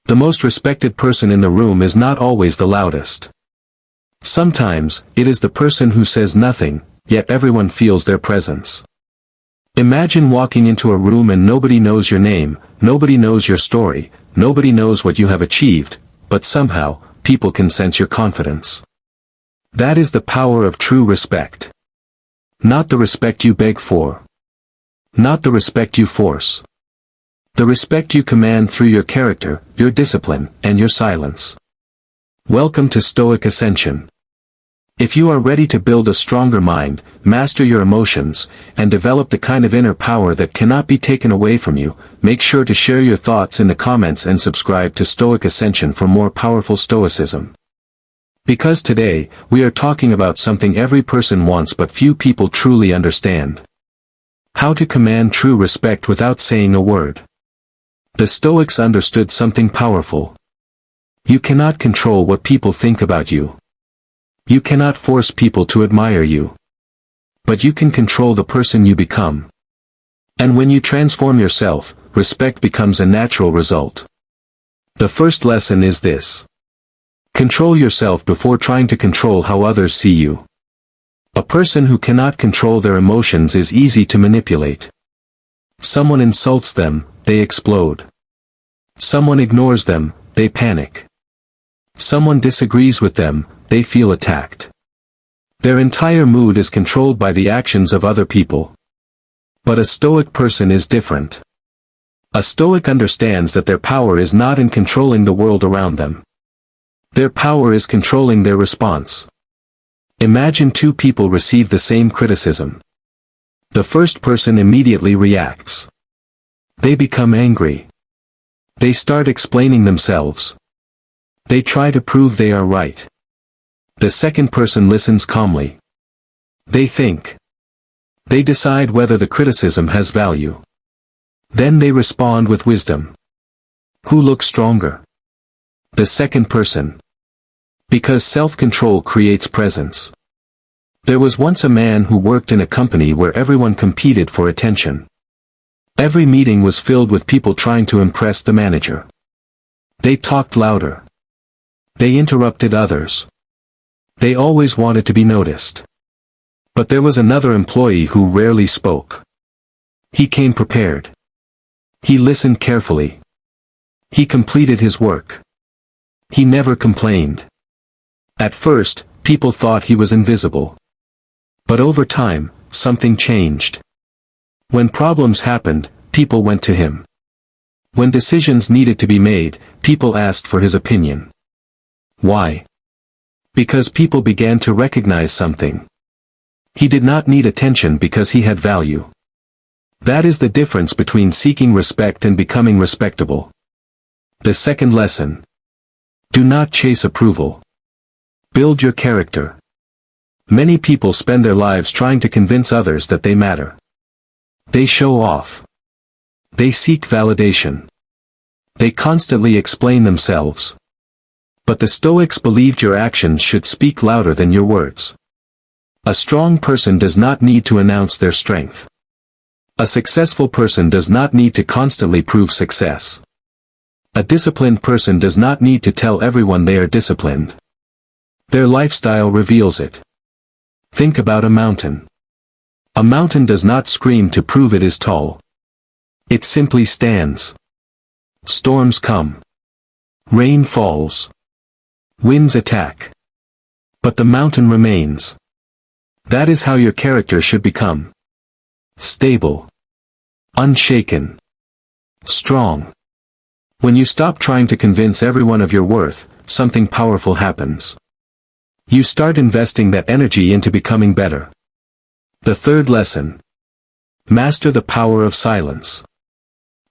The most respected person in the room is not always the loudest. Sometimes, it is the person who says nothing, yet everyone feels their presence. Imagine walking into a room and nobody knows your name, nobody knows your story, nobody knows what you have achieved, but somehow, people can sense your confidence. That is the power of true respect. Not the respect you beg for. Not the respect you force. The respect you command through your character, your discipline, and your silence. Welcome to Stoic Ascension. If you are ready to build a stronger mind, master your emotions, and develop the kind of inner power that cannot be taken away from you, make sure to share your thoughts in the comments and subscribe to Stoic Ascension for more powerful Stoicism. Because today, we are talking about something every person wants but few people truly understand. How to command true respect without saying a word. The Stoics understood something powerful. You cannot control what people think about you. You cannot force people to admire you. But you can control the person you become. And when you transform yourself, respect becomes a natural result. The first lesson is this. Control yourself before trying to control how others see you. A person who cannot control their emotions is easy to manipulate. Someone insults them, they explode. Someone ignores them, they panic. Someone disagrees with them, they feel attacked. Their entire mood is controlled by the actions of other people. But a Stoic person is different. A Stoic understands that their power is not in controlling the world around them. Their power is controlling their response. Imagine two people receive the same criticism. The first person immediately reacts. They become angry. They start explaining themselves. They try to prove they are right. The second person listens calmly. They think. They decide whether the criticism has value. Then they respond with wisdom. Who looks stronger? The second person. Because self-control creates presence. There was once a man who worked in a company where everyone competed for attention. Every meeting was filled with people trying to impress the manager. They talked louder. They interrupted others. They always wanted to be noticed. But there was another employee who rarely spoke. He came prepared. He listened carefully. He completed his work. He never complained. At first, people thought he was invisible. But over time, something changed. When problems happened, people went to him. When decisions needed to be made, people asked for his opinion. Why? Because people began to recognize something. He did not need attention because he had value. That is the difference between seeking respect and becoming respectable. The second lesson. Do not chase approval. Build your character. Many people spend their lives trying to convince others that they matter. They show off. They seek validation. They constantly explain themselves. But the Stoics believed your actions should speak louder than your words. A strong person does not need to announce their strength. A successful person does not need to constantly prove success. A disciplined person does not need to tell everyone they are disciplined. Their lifestyle reveals it. Think about a mountain. A mountain does not scream to prove it is tall. It simply stands. Storms come. Rain falls. Winds attack. But the mountain remains. That is how your character should become. Stable. Unshaken. Strong. When you stop trying to convince everyone of your worth, something powerful happens. You start investing that energy into becoming better. The third lesson. Master the power of silence.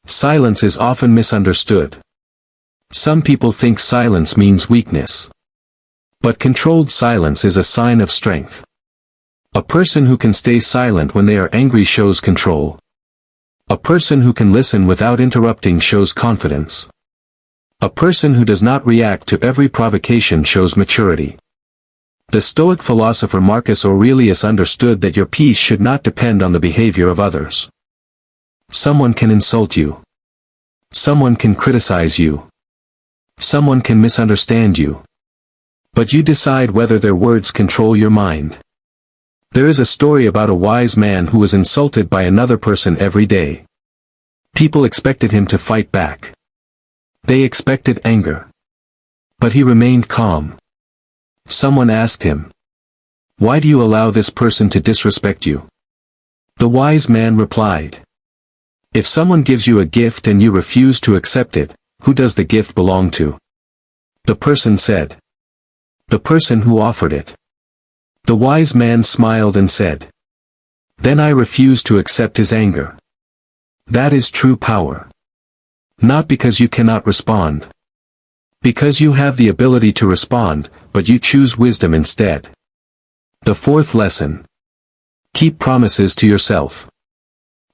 Silence is often misunderstood. Some people think silence means weakness. But controlled silence is a sign of strength. A person who can stay silent when they are angry shows control. A person who can listen without interrupting shows confidence. A person who does not react to every provocation shows maturity. The Stoic philosopher Marcus Aurelius understood that your peace should not depend on the behavior of others. Someone can insult you. Someone can criticize you. Someone can misunderstand you. But you decide whether their words control your mind. There is a story about a wise man who was insulted by another person every day. People expected him to fight back. They expected anger. But he remained calm. Someone asked him, "Why do you allow this person to disrespect you?" The wise man replied, "If someone gives you a gift and you refuse to accept it, who does the gift belong to?" The person said, "The person who offered it." The wise man smiled and said, "Then I refuse to accept his anger." That is true power. Not because you cannot respond. Because you have the ability to respond, but you choose wisdom instead. The fourth lesson. Keep promises to yourself.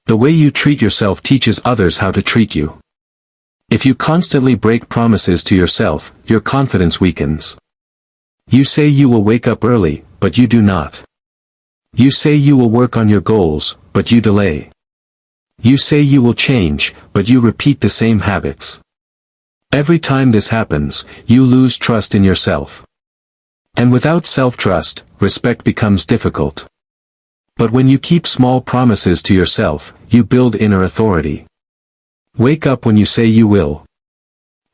The way you treat yourself teaches others how to treat you. If you constantly break promises to yourself, your confidence weakens. You say you will wake up early, but you do not. You say you will work on your goals, but you delay. You say you will change, but you repeat the same habits. Every time this happens, you lose trust in yourself. And without self-trust, respect becomes difficult. But when you keep small promises to yourself, you build inner authority. Wake up when you say you will.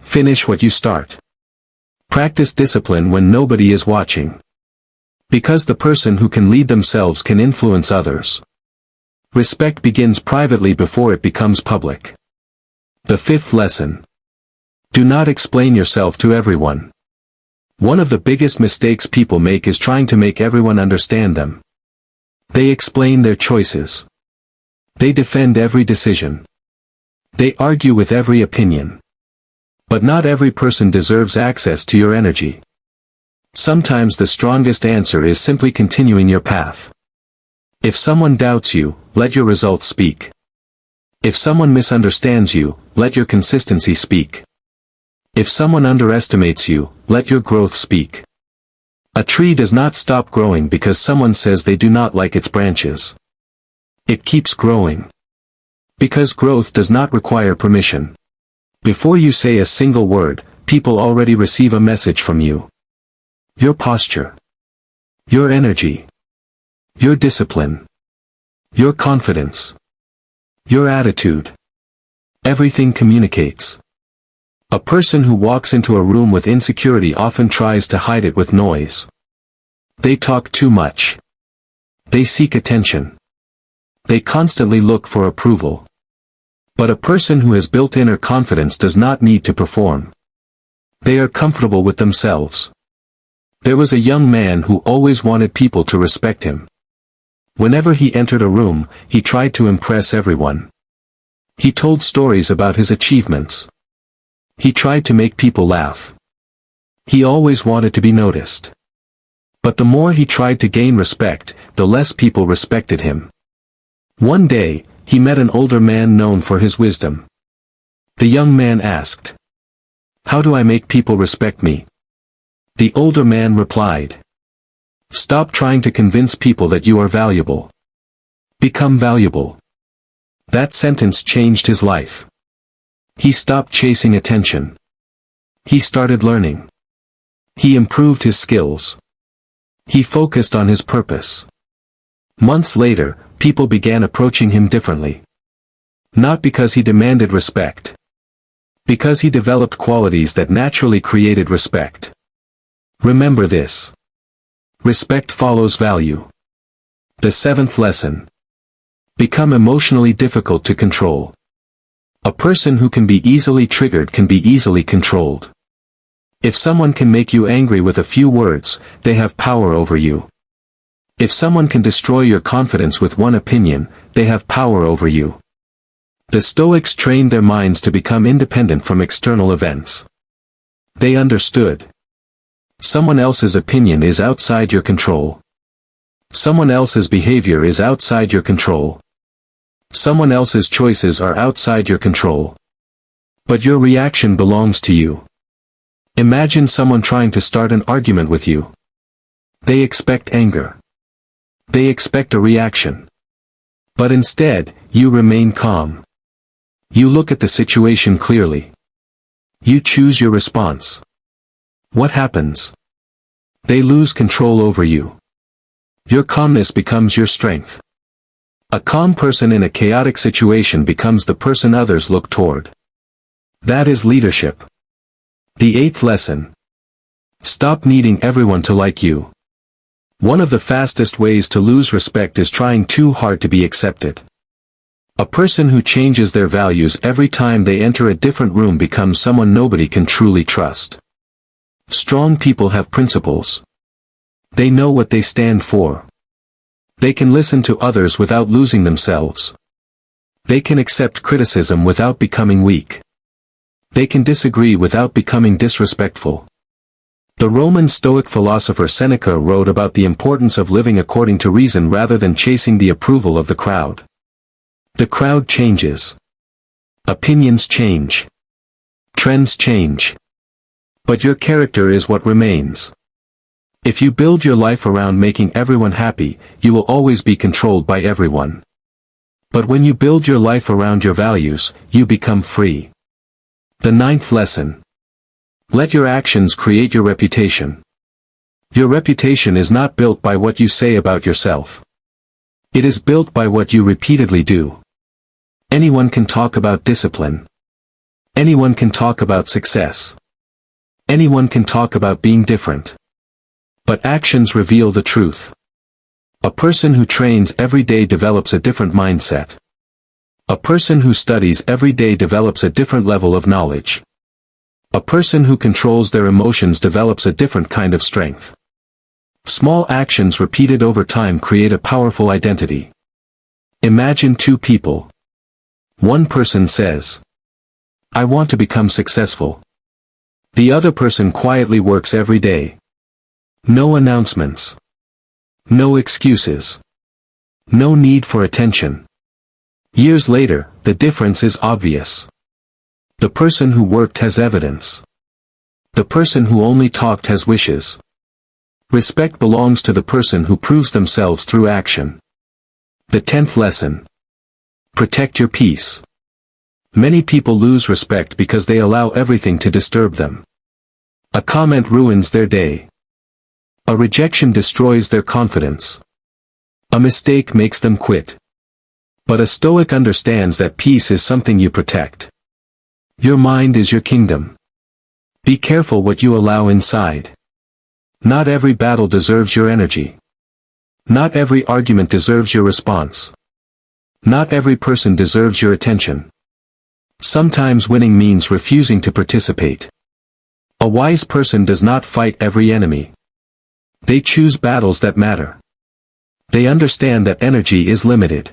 Finish what you start. Practice discipline when nobody is watching. Because the person who can lead themselves can influence others. Respect begins privately before it becomes public. The fifth lesson. Do not explain yourself to everyone. One of the biggest mistakes people make is trying to make everyone understand them. They explain their choices. They defend every decision. They argue with every opinion. But not every person deserves access to your energy. Sometimes the strongest answer is simply continuing your path. If someone doubts you, let your results speak. If someone misunderstands you, let your consistency speak. If someone underestimates you, let your growth speak. A tree does not stop growing because someone says they do not like its branches. It keeps growing. Because growth does not require permission. Before you say a single word, people already receive a message from you. Your posture. Your energy. Your discipline. Your confidence. Your attitude. Everything communicates. A person who walks into a room with insecurity often tries to hide it with noise. They talk too much. They seek attention. They constantly look for approval. But a person who has built inner confidence does not need to perform. They are comfortable with themselves. There was a young man who always wanted people to respect him. Whenever he entered a room, he tried to impress everyone. He told stories about his achievements. He tried to make people laugh. He always wanted to be noticed. But the more he tried to gain respect, the less people respected him. One day, he met an older man known for his wisdom. The young man asked, "How do I make people respect me?" The older man replied, "Stop trying to convince people that you are valuable. Become valuable." That sentence changed his life. He stopped chasing attention. He started learning. He improved his skills. He focused on his purpose. Months later, people began approaching him differently. Not because he demanded respect. Because he developed qualities that naturally created respect. Remember this. Respect follows value. The seventh lesson. Become emotionally difficult to control. A person who can be easily triggered can be easily controlled. If someone can make you angry with a few words, they have power over you. If someone can destroy your confidence with one opinion, they have power over you. The Stoics trained their minds to become independent from external events. They understood. Someone else's opinion is outside your control. Someone else's behavior is outside your control. Someone else's choices are outside your control. But your reaction belongs to you. Imagine someone trying to start an argument with you. They expect anger. They expect a reaction. But instead, you remain calm. You look at the situation clearly. You choose your response. What happens? They lose control over you. Your calmness becomes your strength. A calm person in a chaotic situation becomes the person others look toward. That is leadership. The 8th lesson. Stop needing everyone to like you. One of the fastest ways to lose respect is trying too hard to be accepted. A person who changes their values every time they enter a different room becomes someone nobody can truly trust. Strong people have principles. They know what they stand for. They can listen to others without losing themselves. They can accept criticism without becoming weak. They can disagree without becoming disrespectful. The Roman Stoic philosopher Seneca wrote about the importance of living according to reason rather than chasing the approval of the crowd. The crowd changes. Opinions change. Trends change. But your character is what remains. If you build your life around making everyone happy, you will always be controlled by everyone. But when you build your life around your values, you become free. The 9th lesson. Let your actions create your reputation. Your reputation is not built by what you say about yourself. It is built by what you repeatedly do. Anyone can talk about discipline. Anyone can talk about success. Anyone can talk about being different. But actions reveal the truth. A person who trains every day develops a different mindset. A person who studies every day develops a different level of knowledge. A person who controls their emotions develops a different kind of strength. Small actions repeated over time create a powerful identity. Imagine 2 people. One person says, "I want to become successful." The other person quietly works every day. No announcements. No excuses. No need for attention. Years later, the difference is obvious. The person who worked has evidence. The person who only talked has wishes. Respect belongs to the person who proves themselves through action. The 10th lesson. Protect your peace. Many people lose respect because they allow everything to disturb them. A comment ruins their day. A rejection destroys their confidence. A mistake makes them quit. But a Stoic understands that peace is something you protect. Your mind is your kingdom. Be careful what you allow inside. Not every battle deserves your energy. Not every argument deserves your response. Not every person deserves your attention. Sometimes winning means refusing to participate. A wise person does not fight every enemy. They choose battles that matter. They understand that energy is limited.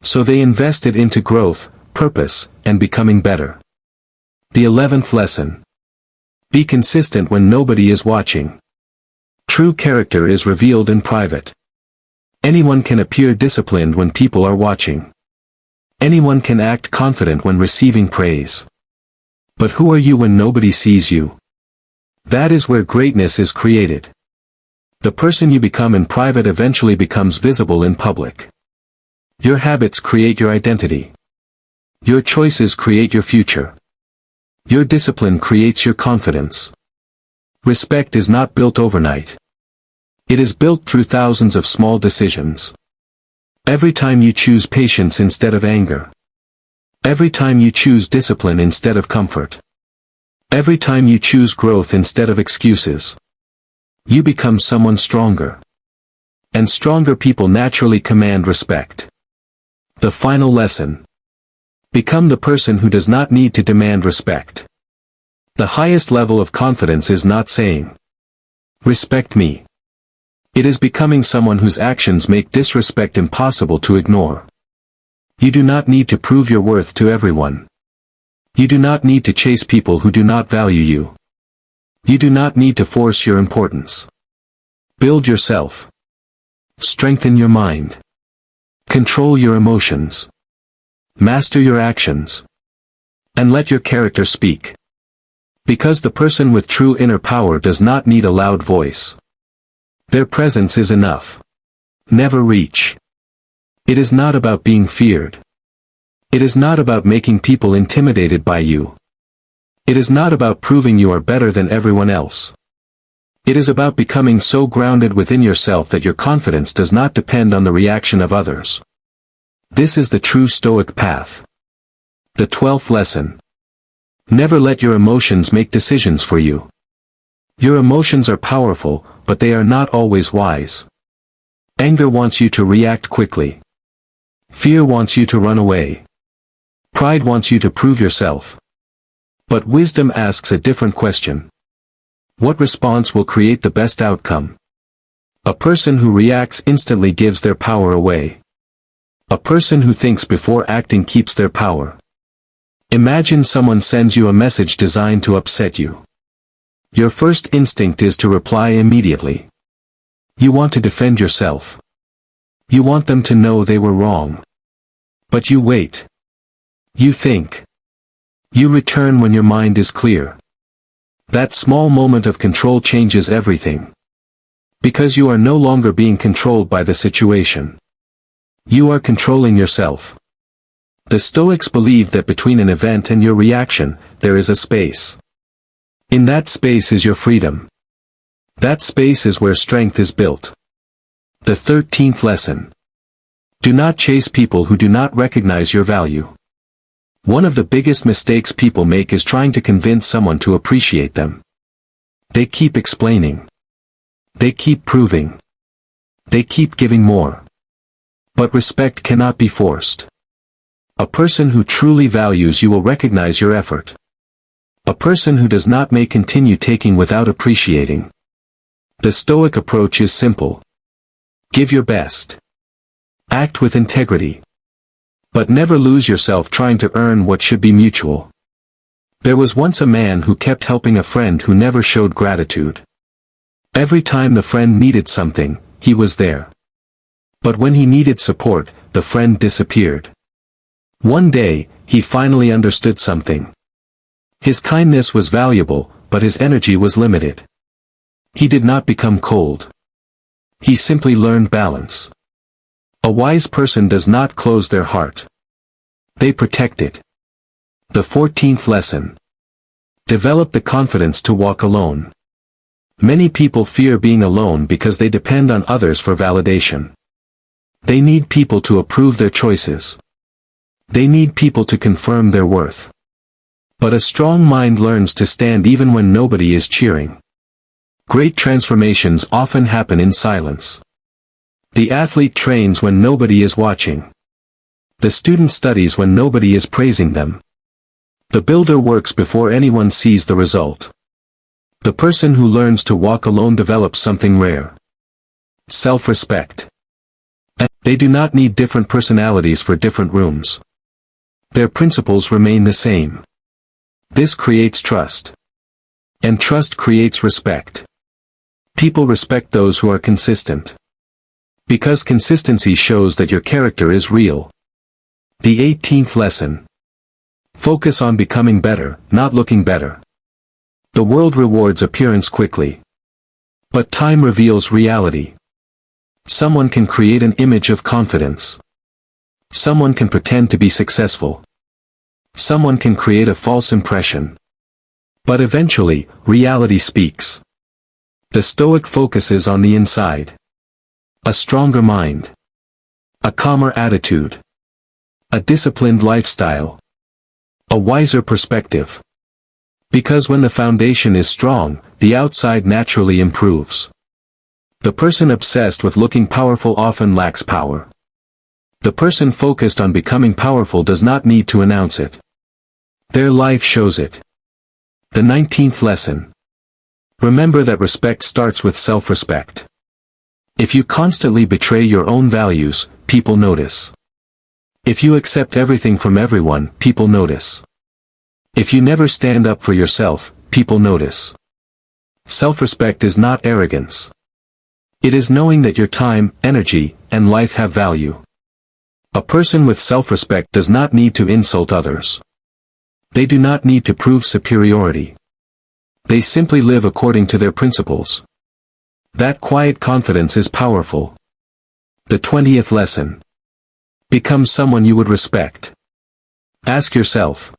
So they invest it into growth, purpose, and becoming better. The 11th lesson. Be consistent when nobody is watching. True character is revealed in private. Anyone can appear disciplined when people are watching. Anyone can act confident when receiving praise. But who are you when nobody sees you? That is where greatness is created. The person you become in private eventually becomes visible in public. Your habits create your identity. Your choices create your future. Your discipline creates your confidence. Respect is not built overnight. It is built through thousands of small decisions. Every time you choose patience instead of anger. Every time you choose discipline instead of comfort. Every time you choose growth instead of excuses. You become someone stronger. And stronger people naturally command respect. The final lesson. Become the person who does not need to demand respect. The highest level of confidence is not saying, "Respect me." It is becoming someone whose actions make disrespect impossible to ignore. You do not need to prove your worth to everyone. You do not need to chase people who do not value you. You do not need to force your importance. Build yourself. Strengthen your mind. Control your emotions. Master your actions. And let your character speak. Because the person with true inner power does not need a loud voice. Their presence is enough. Never reach. It is not about being feared. It is not about making people intimidated by you. It is not about proving you are better than everyone else. It is about becoming so grounded within yourself that your confidence does not depend on the reaction of others. This is the true Stoic path. The 12th lesson. Never let your emotions make decisions for you. Your emotions are powerful, but they are not always wise. Anger wants you to react quickly. Fear wants you to run away. Pride wants you to prove yourself. But wisdom asks a different question. What response will create the best outcome? A person who reacts instantly gives their power away. A person who thinks before acting keeps their power. Imagine someone sends you a message designed to upset you. Your first instinct is to reply immediately. You want to defend yourself. You want them to know they were wrong. But you wait. You think. You return when your mind is clear. That small moment of control changes everything. Because you are no longer being controlled by the situation. You are controlling yourself. The Stoics believe that between an event and your reaction, there is a space. In that space is your freedom. That space is where strength is built. The 13th lesson. Do not chase people who do not recognize your value. One of the biggest mistakes people make is trying to convince someone to appreciate them. They keep explaining. They keep proving. They keep giving more. But respect cannot be forced. A person who truly values you will recognize your effort. A person who does not may continue taking without appreciating. The Stoic approach is simple. Give your best. Act with integrity. But never lose yourself trying to earn what should be mutual. There was once a man who kept helping a friend who never showed gratitude. Every time the friend needed something, he was there. But when he needed support, the friend disappeared. One day, he finally understood something. His kindness was valuable, but his energy was limited. He did not become cold. He simply learned balance. A wise person does not close their heart. They protect it. The 14th lesson. Develop the confidence to walk alone. Many people fear being alone because they depend on others for validation. They need people to approve their choices. They need people to confirm their worth. But a strong mind learns to stand even when nobody is cheering. Great transformations often happen in silence. The athlete trains when nobody is watching. The student studies when nobody is praising them. The builder works before anyone sees the result. The person who learns to walk alone develops something rare. Self-respect. And they do not need different personalities for different rooms. Their principles remain the same. This creates trust. And trust creates respect. People respect those who are consistent. Because consistency shows that your character is real. The 18th lesson. Focus on becoming better, not looking better. The world rewards appearance quickly. But time reveals reality. Someone can create an image of confidence. Someone can pretend to be successful. Someone can create a false impression. But eventually, reality speaks. The Stoic focuses on the inside. A stronger mind. A calmer attitude. A disciplined lifestyle. A wiser perspective. Because when the foundation is strong, the outside naturally improves. The person obsessed with looking powerful often lacks power. The person focused on becoming powerful does not need to announce it. Their life shows it. The 19th lesson. Remember that respect starts with self-respect. If you constantly betray your own values, people notice. If you accept everything from everyone, people notice. If you never stand up for yourself, people notice. Self-respect is not arrogance. It is knowing that your time, energy, and life have value. A person with self-respect does not need to insult others. They do not need to prove superiority. They simply live according to their principles. That quiet confidence is powerful. The 20th lesson. Become someone you would respect. Ask yourself.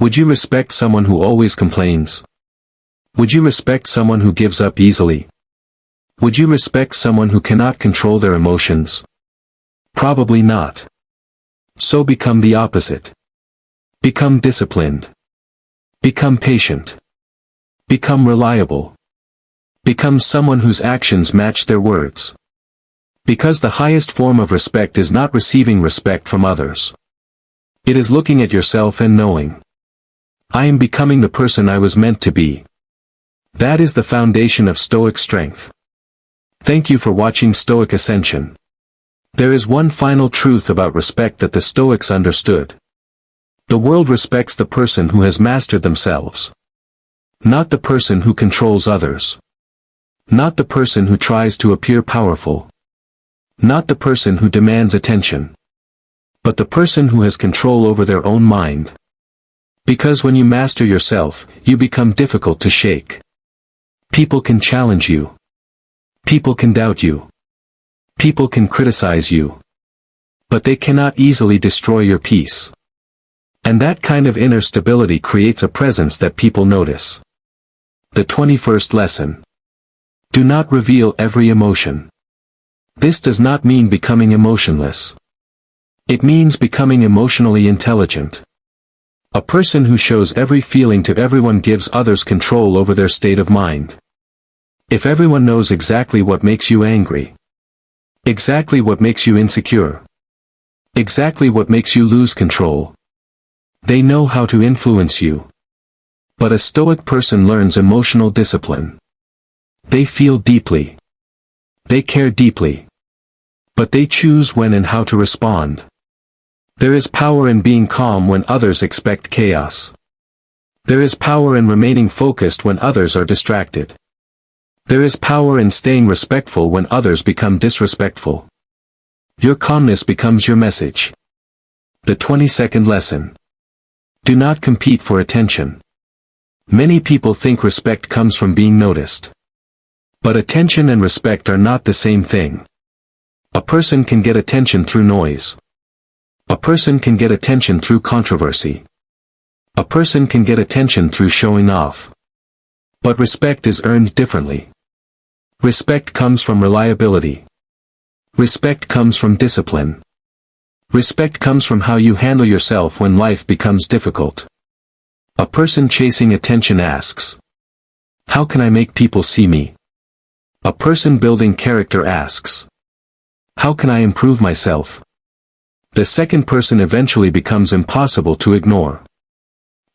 Would you respect someone who always complains? Would you respect someone who gives up easily? Would you respect someone who cannot control their emotions? Probably not. So become the opposite. Become disciplined. Become patient. Become reliable. Become someone whose actions match their words. Because the highest form of respect is not receiving respect from others. It is looking at yourself and knowing, I am becoming the person I was meant to be. That is the foundation of Stoic strength. Thank you for watching Stoic Ascension. There is one final truth about respect that the Stoics understood. The world respects the person who has mastered themselves. Not the person who controls others. Not the person who tries to appear powerful. Not the person who demands attention. But the person who has control over their own mind. Because when you master yourself, you become difficult to shake. People can challenge you. People can doubt you. People can criticize you. But they cannot easily destroy your peace. And that kind of inner stability creates a presence that people notice. The 21st lesson. Do not reveal every emotion. This does not mean becoming emotionless. It means becoming emotionally intelligent. A person who shows every feeling to everyone gives others control over their state of mind. If everyone knows exactly what makes you angry, exactly what makes you insecure, exactly what makes you lose control, they know how to influence you. But a Stoic person learns emotional discipline. They feel deeply. They care deeply. But they choose when and how to respond. There is power in being calm when others expect chaos. There is power in remaining focused when others are distracted. There is power in staying respectful when others become disrespectful. Your calmness becomes your message. The 22nd lesson. Do not compete for attention. Many people think respect comes from being noticed. But attention and respect are not the same thing. A person can get attention through noise. A person can get attention through controversy. A person can get attention through showing off. But respect is earned differently. Respect comes from reliability. Respect comes from discipline. Respect comes from how you handle yourself when life becomes difficult. A person chasing attention asks, how can I make people see me? A person building character asks, how can I improve myself? The second person eventually becomes impossible to ignore.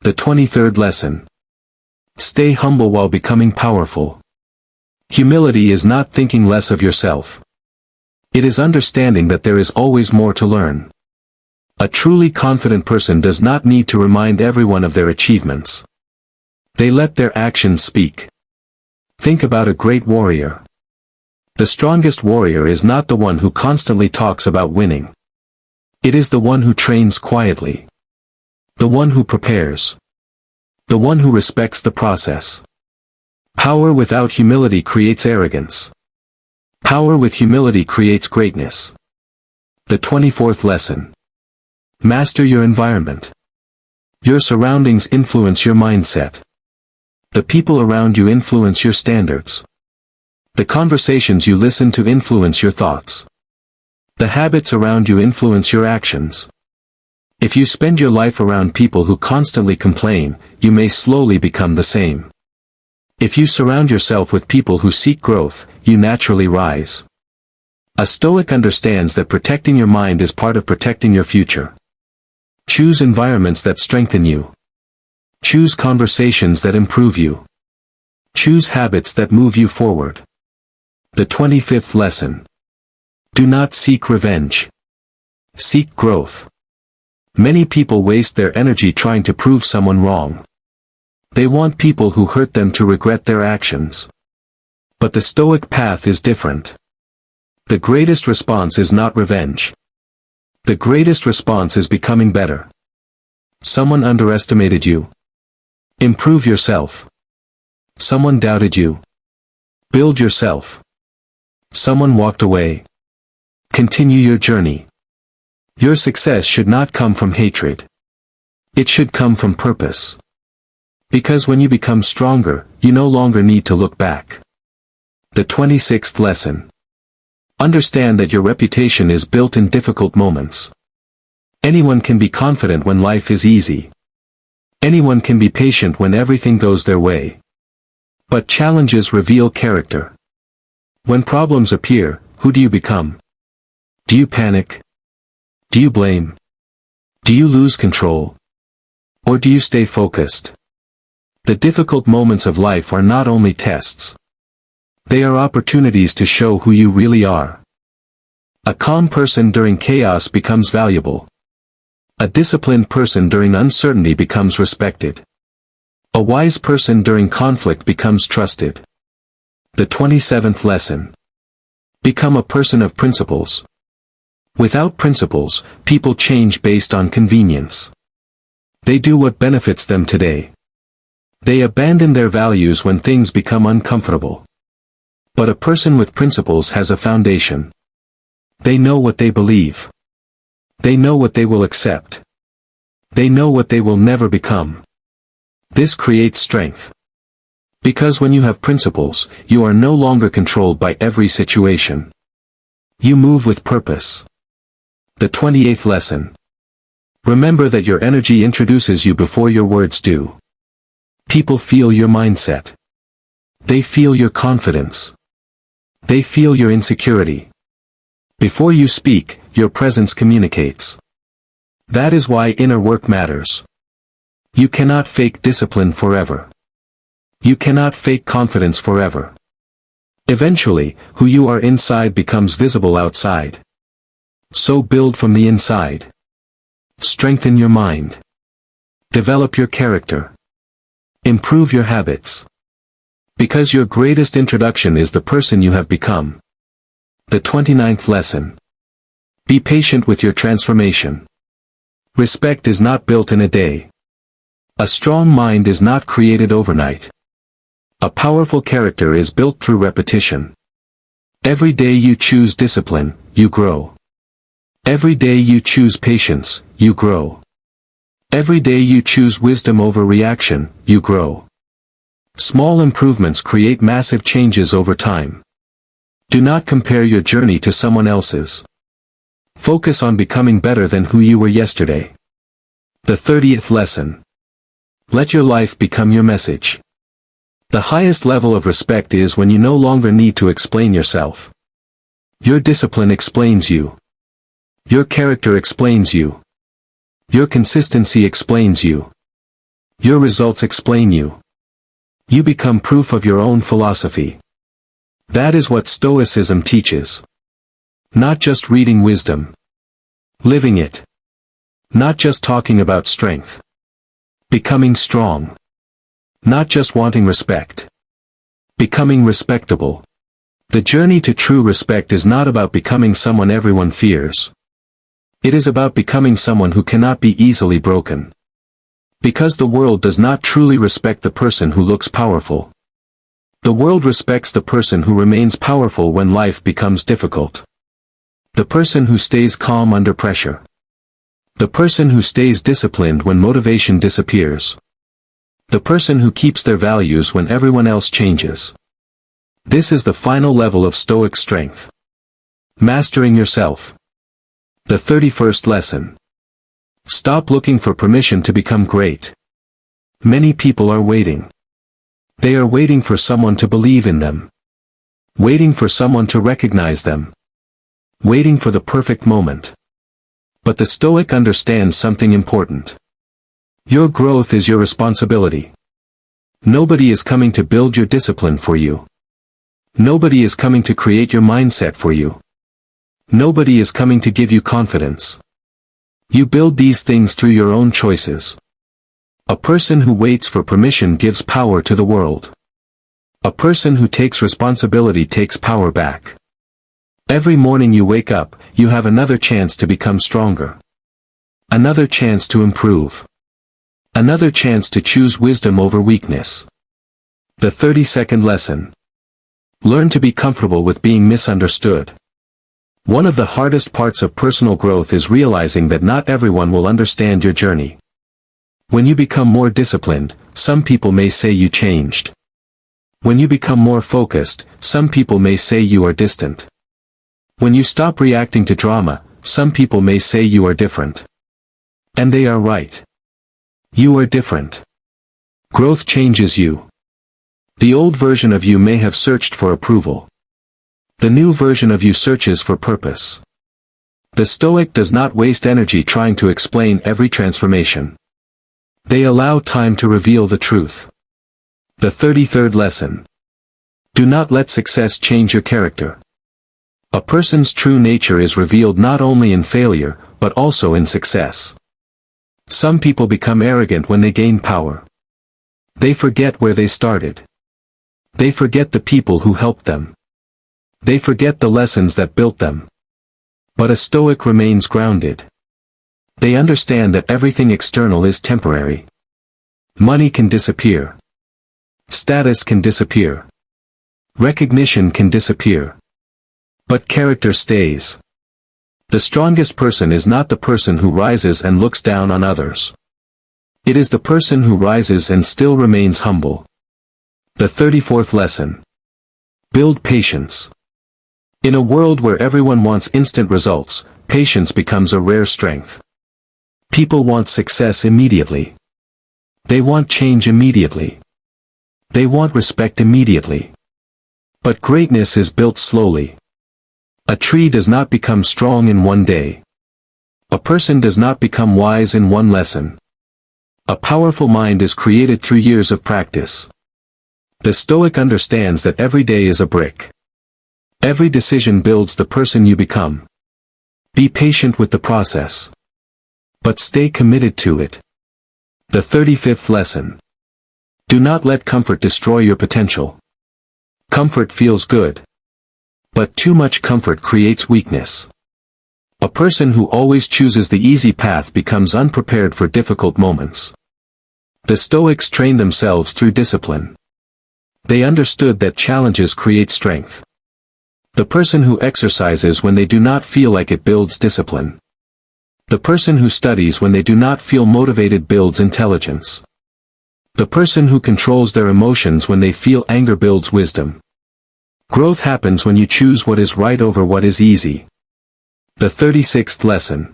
The 23rd lesson. Stay humble while becoming powerful. Humility is not thinking less of yourself. It is understanding that there is always more to learn. A truly confident person does not need to remind everyone of their achievements. They let their actions speak. Think about a great warrior. The strongest warrior is not the one who constantly talks about winning. It is the one who trains quietly. The one who prepares. The one who respects the process. Power without humility creates arrogance. Power with humility creates greatness. The 24th lesson. Master your environment. Your surroundings influence your mindset. The people around you influence your standards. The conversations you listen to influence your thoughts. The habits around you influence your actions. If you spend your life around people who constantly complain, you may slowly become the same. If you surround yourself with people who seek growth, you naturally rise. A Stoic understands that protecting your mind is part of protecting your future. Choose environments that strengthen you. Choose conversations that improve you. Choose habits that move you forward. The 25th lesson. Do not seek revenge. Seek growth. Many people waste their energy trying to prove someone wrong. They want people who hurt them to regret their actions. But the Stoic path is different. The greatest response is not revenge. The greatest response is becoming better. Someone underestimated you. Improve yourself. Someone doubted you. Build yourself. Someone walked away. Continue your journey. Your success should not come from hatred. It should come from purpose. Because when you become stronger, you no longer need to look back. The 26th lesson. Understand that your reputation is built in difficult moments. Anyone can be confident when life is easy. Anyone can be patient when everything goes their way. But challenges reveal character. When problems appear, who do you become? Do you panic? Do you blame? Do you lose control? Or do you stay focused? The difficult moments of life are not only tests. They are opportunities to show who you really are. A calm person during chaos becomes valuable. A disciplined person during uncertainty becomes respected. A wise person during conflict becomes trusted. The 27th lesson. Become a person of principles. Without principles, people change based on convenience. They do what benefits them today. They abandon their values when things become uncomfortable. But a person with principles has a foundation. They know what they believe. They know what they will accept. They know what they will never become. This creates strength. Because when you have principles, you are no longer controlled by every situation. You move with purpose. The 28th lesson. Remember that your energy introduces you before your words do. People feel your mindset. They feel your confidence. They feel your insecurity. Before you speak, your presence communicates. That is why inner work matters. You cannot fake discipline forever. You cannot fake confidence forever. Eventually, who you are inside becomes visible outside. So build from the inside. Strengthen your mind. Develop your character. Improve your habits. Because your greatest introduction is the person you have become. The 29th lesson. Be patient with your transformation. Respect is not built in a day. A strong mind is not created overnight. A powerful character is built through repetition. Every day you choose discipline, you grow. Every day you choose patience, you grow. Every day you choose wisdom over reaction, you grow. Small improvements create massive changes over time. Do not compare your journey to someone else's. Focus on becoming better than who you were yesterday. The 30th lesson. Let your life become your message. The highest level of respect is when you no longer need to explain yourself. Your discipline explains you. Your character explains you. Your consistency explains you. Your results explain you. You become proof of your own philosophy. That is what Stoicism teaches. Not just reading wisdom. Living it. Not just talking about strength. Becoming strong. Not just wanting respect. Becoming respectable. The journey to true respect is not about becoming someone everyone fears. It is about becoming someone who cannot be easily broken. Because the world does not truly respect the person who looks powerful. The world respects the person who remains powerful when life becomes difficult. The person who stays calm under pressure. The person who stays disciplined when motivation disappears. The person who keeps their values when everyone else changes. This is the final level of Stoic strength. Mastering yourself. The 31st lesson. Stop looking for permission to become great. Many people are waiting. They are waiting for someone to believe in them. Waiting for someone to recognize them. Waiting for the perfect moment. But the Stoic understands something important. Your growth is your responsibility. Nobody is coming to build your discipline for you. Nobody is coming to create your mindset for you. Nobody is coming to give you confidence. You build these things through your own choices. A person who waits for permission gives power to the world. A person who takes responsibility takes power back. Every morning you wake up, you have another chance to become stronger. Another chance to improve. Another chance to choose wisdom over weakness. The 32nd lesson. Learn to be comfortable with being misunderstood. One of the hardest parts of personal growth is realizing that not everyone will understand your journey. When you become more disciplined, some people may say you changed. When you become more focused, some people may say you are distant. When you stop reacting to drama, some people may say you are different. And they are right. You are different. Growth changes you. The old version of you may have searched for approval. The new version of you searches for purpose. The Stoic does not waste energy trying to explain every transformation. They allow time to reveal the truth. The 33rd lesson. Do not let success change your character. A person's true nature is revealed not only in failure, but also in success. Some people become arrogant when they gain power. They forget where they started. They forget the people who helped them. They forget the lessons that built them. But a Stoic remains grounded. They understand that everything external is temporary. Money can disappear. Status can disappear. Recognition can disappear. But character stays. The strongest person is not the person who rises and looks down on others. It is the person who rises and still remains humble. The 34th lesson. Build patience. In a world where everyone wants instant results, patience becomes a rare strength. People want success immediately. They want change immediately. They want respect immediately. But greatness is built slowly. A tree does not become strong in one day. A person does not become wise in one lesson. A powerful mind is created through years of practice. The Stoic understands that every day is a brick. Every decision builds the person you become. Be patient with the process. But stay committed to it. The 35th lesson. Do not let comfort destroy your potential. Comfort feels good. But too much comfort creates weakness. A person who always chooses the easy path becomes unprepared for difficult moments. The Stoics train themselves through discipline. They understood that challenges create strength. The person who exercises when they do not feel like it builds discipline. The person who studies when they do not feel motivated builds intelligence. The person who controls their emotions when they feel anger builds wisdom. Growth happens when you choose what is right over what is easy. The 36th lesson.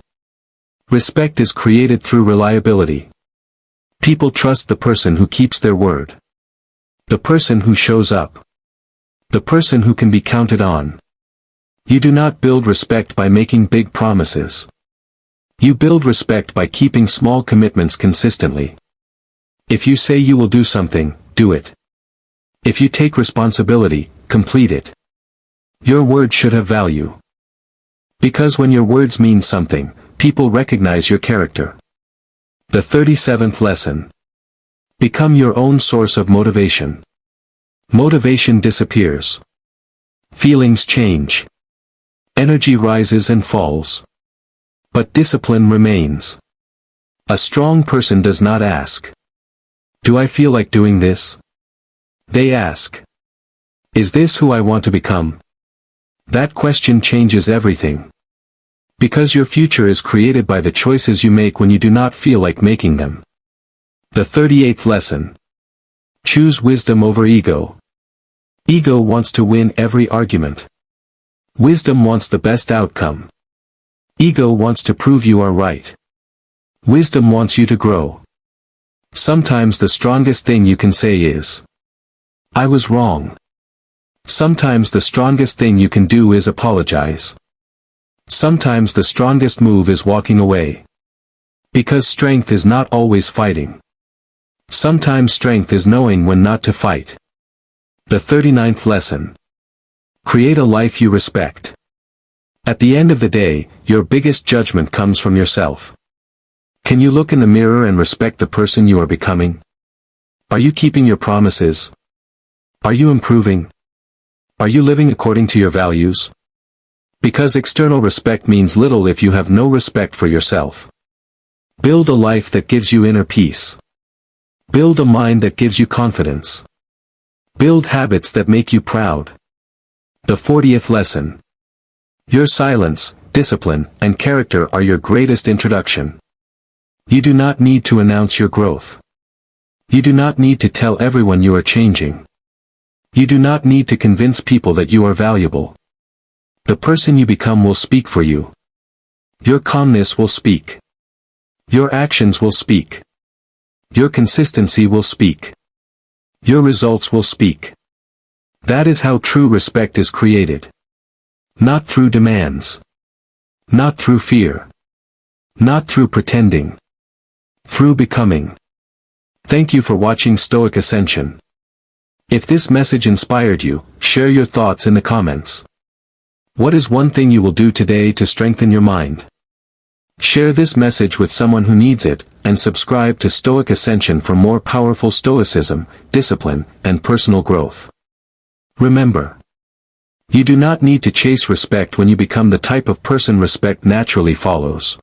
Respect is created through reliability. People trust the person who keeps their word. The person who shows up. The person who can be counted on. You do not build respect by making big promises. You build respect by keeping small commitments consistently. If you say you will do something, do it. If you take responsibility, complete it. Your word should have value. Because when your words mean something, people recognize your character. The 37th lesson. Become your own source of motivation. Motivation disappears. Feelings change. Energy rises and falls. But discipline remains. A strong person does not ask, "Do I feel like doing this?" They ask, "Is this who I want to become?" That question changes everything. Because your future is created by the choices you make when you do not feel like making them. The 38th lesson. Choose wisdom over ego. Ego wants to win every argument. Wisdom wants the best outcome. Ego wants to prove you are right. Wisdom wants you to grow. Sometimes the strongest thing you can say is, "I was wrong." Sometimes the strongest thing you can do is apologize. Sometimes the strongest move is walking away. Because strength is not always fighting. Sometimes strength is knowing when not to fight. The 39th lesson. Create a life you respect. At the end of the day, your biggest judgment comes from yourself. Can you look in the mirror and respect the person you are becoming? Are you keeping your promises? Are you improving? Are you living according to your values? Because external respect means little if you have no respect for yourself. Build a life that gives you inner peace. Build a mind that gives you confidence. Build habits that make you proud. The 40th lesson. Your silence, discipline, and character are your greatest introduction. You do not need to announce your growth. You do not need to tell everyone you are changing. You do not need to convince people that you are valuable. The person you become will speak for you. Your calmness will speak. Your actions will speak. Your consistency will speak. Your results will speak. That is how true respect is created. Not through demands. Not through fear. Not through pretending. Through becoming. Thank you for watching Stoic Ascension. If this message inspired you, share your thoughts in the comments. What is one thing you will do today to strengthen your mind? Share this message with someone who needs it, and subscribe to Stoic Ascension for more powerful stoicism, discipline, and personal growth. Remember, you do not need to chase respect when you become the type of person respect naturally follows.